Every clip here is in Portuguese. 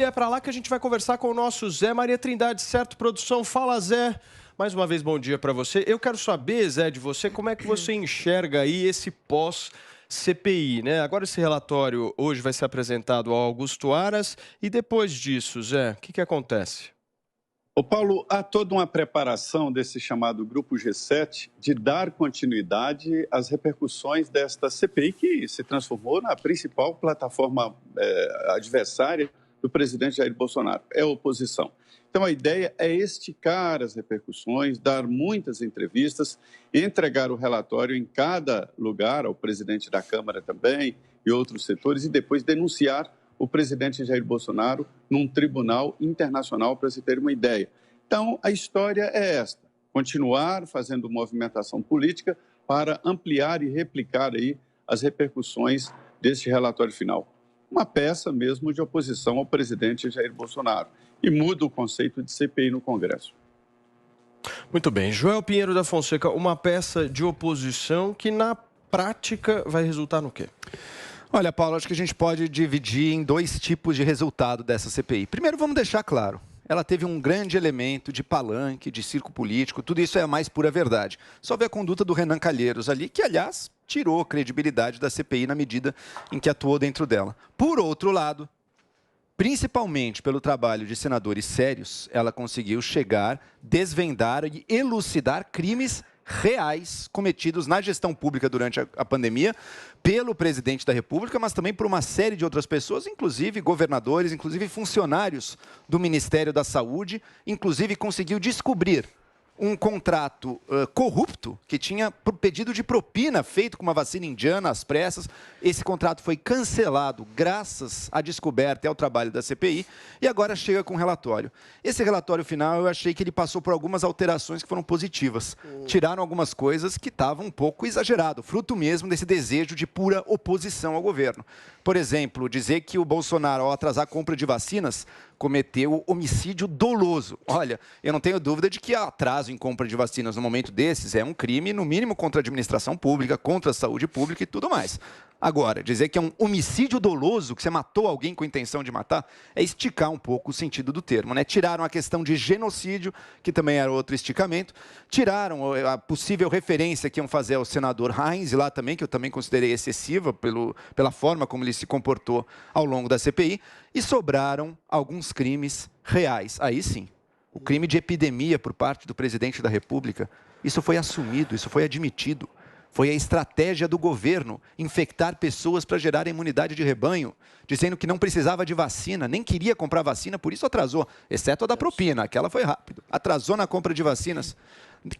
E é para lá que a gente vai conversar com o nosso Zé Maria Trindade, certo, produção? Fala, Zé. Mais uma vez, bom dia para você. Eu quero saber, Zé, de você, como é que você enxerga aí esse pós-CPI, né? Agora esse relatório hoje vai ser apresentado ao Augusto Aras e depois disso, Zé, o que acontece? Ô Paulo, há toda uma preparação desse chamado Grupo G7 de dar continuidade às repercussões desta CPI que se transformou na principal plataforma adversária do presidente Jair Bolsonaro, é a oposição. Então a ideia é esticar as repercussões, dar muitas entrevistas, entregar o relatório em cada lugar, ao presidente da Câmara também e outros setores, e depois denunciar o presidente Jair Bolsonaro num tribunal internacional, para se ter uma ideia. Então, a história é esta: continuar fazendo movimentação política para ampliar e replicar aí as repercussões deste relatório final. Uma peça mesmo de oposição ao presidente Jair Bolsonaro. E muda o conceito de CPI no Congresso. Muito bem. Joel Pinheiro da Fonseca, uma peça de oposição que, na prática, vai resultar no quê? Olha, Paulo, acho que a gente pode dividir em dois tipos de resultado dessa CPI. Primeiro, vamos deixar claro, ela teve um grande elemento de palanque, de circo político, tudo isso é a mais pura verdade. Só vê a conduta do Renan Calheiros ali, que, aliás, tirou a credibilidade da CPI na medida em que atuou dentro dela. Por outro lado, principalmente pelo trabalho de senadores sérios, ela conseguiu chegar, desvendar e elucidar crimes reais cometidos na gestão pública durante a pandemia pelo presidente da República, mas também por uma série de outras pessoas, inclusive governadores, inclusive funcionários do Ministério da Saúde, inclusive conseguiu descobrir um contrato corrupto que tinha pedido de propina feito com uma vacina indiana às pressas. Esse contrato foi cancelado graças à descoberta e ao trabalho da CPI e agora chega com um relatório. Esse relatório final, eu achei que ele passou por algumas alterações que foram positivas. Tiraram algumas coisas que estavam um pouco exagerado, fruto mesmo desse desejo de pura oposição ao governo. Por exemplo, dizer que o Bolsonaro, ao atrasar a compra de vacinas, cometeu homicídio doloso. Olha, eu não tenho dúvida de que atraso em compra de vacinas no momento desses é um crime, no mínimo, contra a administração pública, contra a saúde pública e tudo mais. Agora, dizer que é um homicídio doloso, que você matou alguém com a intenção de matar, é esticar um pouco o sentido do termo, né? Tiraram a questão de genocídio, que também era outro esticamento, tiraram a possível referência que iam fazer ao senador Heinz, lá também, que eu também considerei excessiva pela forma como ele se comportou ao longo da CPI, e sobraram alguns crimes reais. Aí sim, o crime de epidemia por parte do presidente da República, isso foi assumido, isso foi admitido. Foi a estratégia do governo infectar pessoas para gerar imunidade de rebanho, dizendo que não precisava de vacina, nem queria comprar vacina, por isso atrasou, exceto a da propina, aquela foi rápido. Atrasou na compra de vacinas,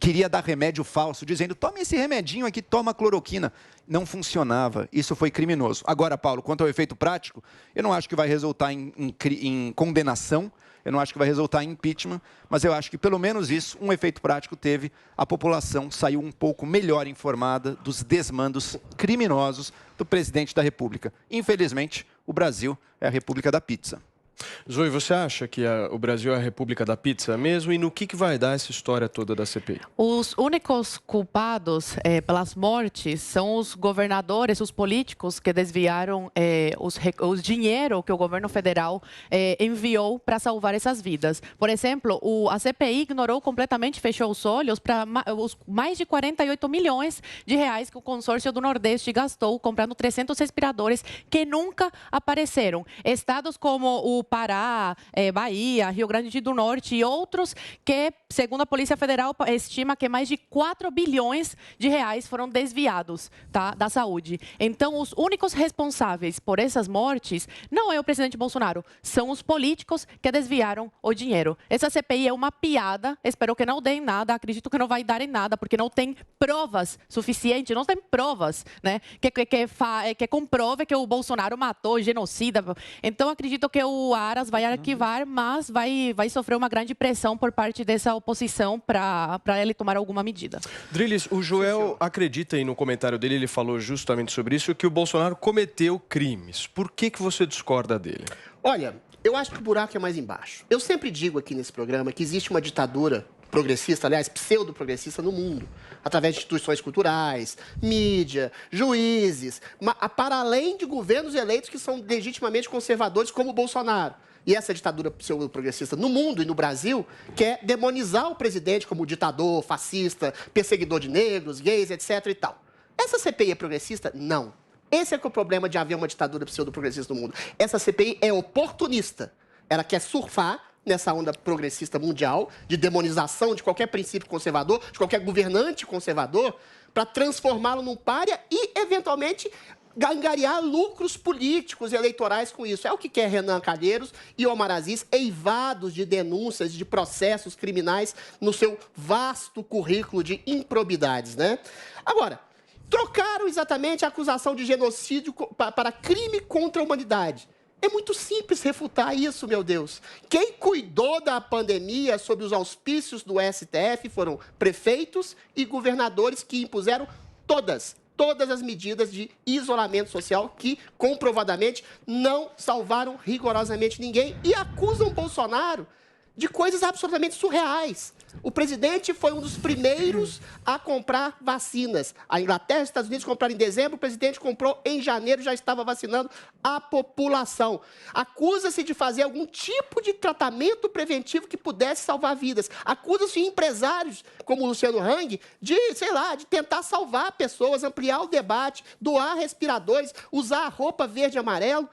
queria dar remédio falso, dizendo, tome esse remedinho aqui, toma cloroquina. Não funcionava, isso foi criminoso. Agora, Paulo, quanto ao efeito prático, eu não acho que vai resultar em condenação, eu não acho que vai resultar em impeachment, mas eu acho que pelo menos isso, um efeito prático teve, a população saiu um pouco melhor informada dos desmandos criminosos do presidente da República. Infelizmente, o Brasil é a República da Pizza. Zoe, você acha que o Brasil é a República da Pizza mesmo? E no que vai dar essa história toda da CPI? Os únicos culpados pelas mortes são os governadores, os políticos que desviaram os dinheiro que o governo federal enviou para salvar essas vidas. Por exemplo, a CPI ignorou completamente, fechou os olhos para os mais de 48 milhões de reais que o consórcio do Nordeste gastou comprando 300 respiradores que nunca apareceram. Estados como o Pará, Bahia, Rio Grande do Norte e outros que, segundo a Polícia Federal, estima que mais de 4 bilhões de reais foram desviados, tá, da saúde. Então, os únicos responsáveis por essas mortes não é o presidente Bolsonaro, são os políticos que desviaram o dinheiro. Essa CPI é uma piada, espero que não dê em nada, acredito que não vai dar em nada, porque não tem provas suficientes, não tem provas, né, que comprove que o Bolsonaro matou, genocida. Então, acredito que o Aras vai arquivar, mas vai sofrer uma grande pressão por parte dessa oposição para ele tomar alguma medida. Drilis, o Joel acredita, e no comentário dele ele falou justamente sobre isso, que o Bolsonaro cometeu crimes. Por que você discorda dele? Olha, eu acho que o buraco é mais embaixo. Eu sempre digo aqui nesse programa que existe uma ditadura progressista, aliás, pseudo-progressista no mundo, através de instituições culturais, mídia, juízes, para além de governos eleitos que são legitimamente conservadores, como o Bolsonaro. e essa ditadura pseudo-progressista no mundo e no Brasil quer demonizar o presidente como ditador, fascista, perseguidor de negros, gays, etc. e tal. Essa CPI é progressista? Não. Esse é que é o problema de haver uma ditadura pseudo-progressista no mundo. Essa CPI é oportunista. Ela quer surfar nessa onda progressista mundial de demonização de qualquer princípio conservador, de qualquer governante conservador, para transformá-lo num pária e, eventualmente, angariar lucros políticos e eleitorais com isso. É o que quer Renan Calheiros e Omar Aziz, eivados de denúncias, de processos criminais no seu vasto currículo de improbidades, né? Agora, trocaram exatamente a acusação de genocídio para crime contra a humanidade. É muito simples refutar isso, meu Deus. Quem cuidou da pandemia sob os auspícios do STF foram prefeitos e governadores que impuseram todas as medidas de isolamento social que, comprovadamente, não salvaram rigorosamente ninguém e acusam Bolsonaro de coisas absolutamente surreais. O presidente foi um dos primeiros a comprar vacinas. A Inglaterra e os Estados Unidos compraram em dezembro, o presidente comprou em janeiro, já estava vacinando a população. Acusa-se de fazer algum tipo de tratamento preventivo que pudesse salvar vidas. Acusa-se empresários, como o Luciano Hang, de tentar salvar pessoas, ampliar o debate, doar respiradores, usar a roupa verde e amarelo.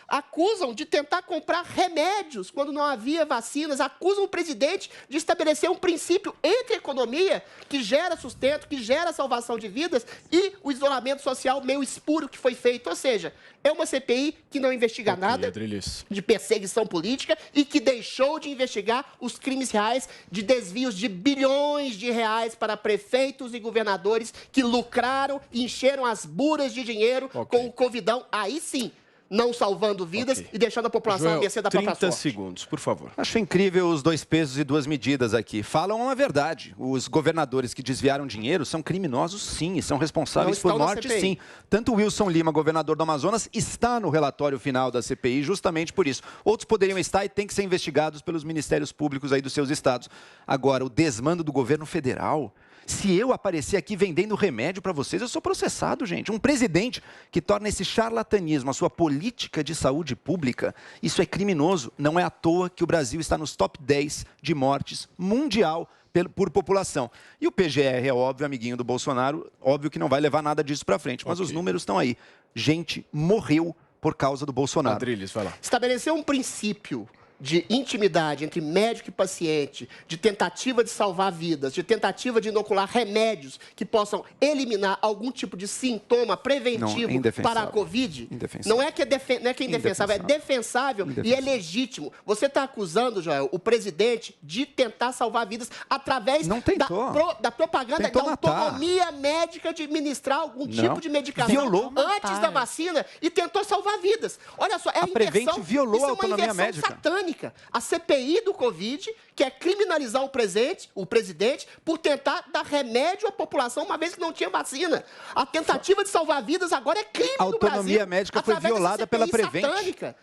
Acusam de tentar comprar remédios quando não havia vacinas, acusam o presidente de estabelecer um princípio entre a economia, que gera sustento, que gera salvação de vidas, e o isolamento social meio espúrio que foi feito. Ou seja, é uma CPI que não investiga nada de perseguição política e que deixou de investigar os crimes reais de desvios de bilhões de reais para prefeitos e governadores que lucraram e encheram as buras de dinheiro com o Covidão. Aí sim, não salvando vidas e deixando a população à mercê da própria sorte. 30 segundos, por favor. Acho incrível os 2 pesos e 2 medidas aqui. Falam a verdade. Os governadores que desviaram dinheiro são criminosos, sim, e são responsáveis por morte, sim. Tanto Wilson Lima, governador do Amazonas, está no relatório final da CPI justamente por isso. Outros poderiam estar e têm que ser investigados pelos ministérios públicos aí dos seus estados. Agora, o desmando do governo federal... Se eu aparecer aqui vendendo remédio para vocês, eu sou processado, gente. Um presidente que torna esse charlatanismo a sua política de saúde pública, isso é criminoso. Não é à toa que o Brasil está nos top 10 de mortes mundial por população. E o PGR é óbvio, amiguinho do Bolsonaro, óbvio que não vai levar nada disso para frente, mas os números estão aí. Gente morreu por causa do Bolsonaro. Adriles, vai lá. Estabeleceu um princípio de intimidade entre médico e paciente, de tentativa de salvar vidas, de tentativa de inocular remédios que possam eliminar algum tipo de sintoma preventivo para a Covid, não é que é indefensável, é defensável e é legítimo. Você está acusando, Joel, o presidente de tentar salvar vidas através da propaganda da autonomia médica de administrar algum tipo de medicação antes da vacina e tentou salvar vidas. Olha só, é a Prevent violou a autonomia médica. Satânica. A CPI do Covid quer criminalizar o presidente por tentar dar remédio à população uma vez que não tinha vacina. A tentativa de salvar vidas agora é crime no Brasil. A autonomia médica foi violada pela Prevent.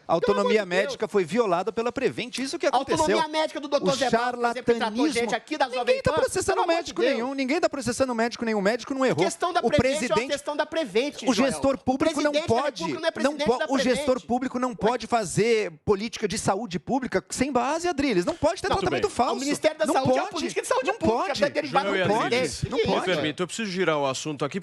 A autonomia médica foi violada pela Prevent. Isso que aconteceu. A autonomia médica do Dr. Zé Paulo, por exemplo, que tratou gente aqui da Jovem Pan. Ninguém está processando médico nenhum. Ninguém está processando médico nenhum. O médico não errou. A questão da Prevent é uma questão da Prevent, o gestor público não pode. O gestor público não pode fazer política de saúde pública sem base, Adriles. Não pode ter tratamento falso. O Ministério da Saúde é uma política de saúde pública. Não pode. Eu preciso girar o assunto aqui.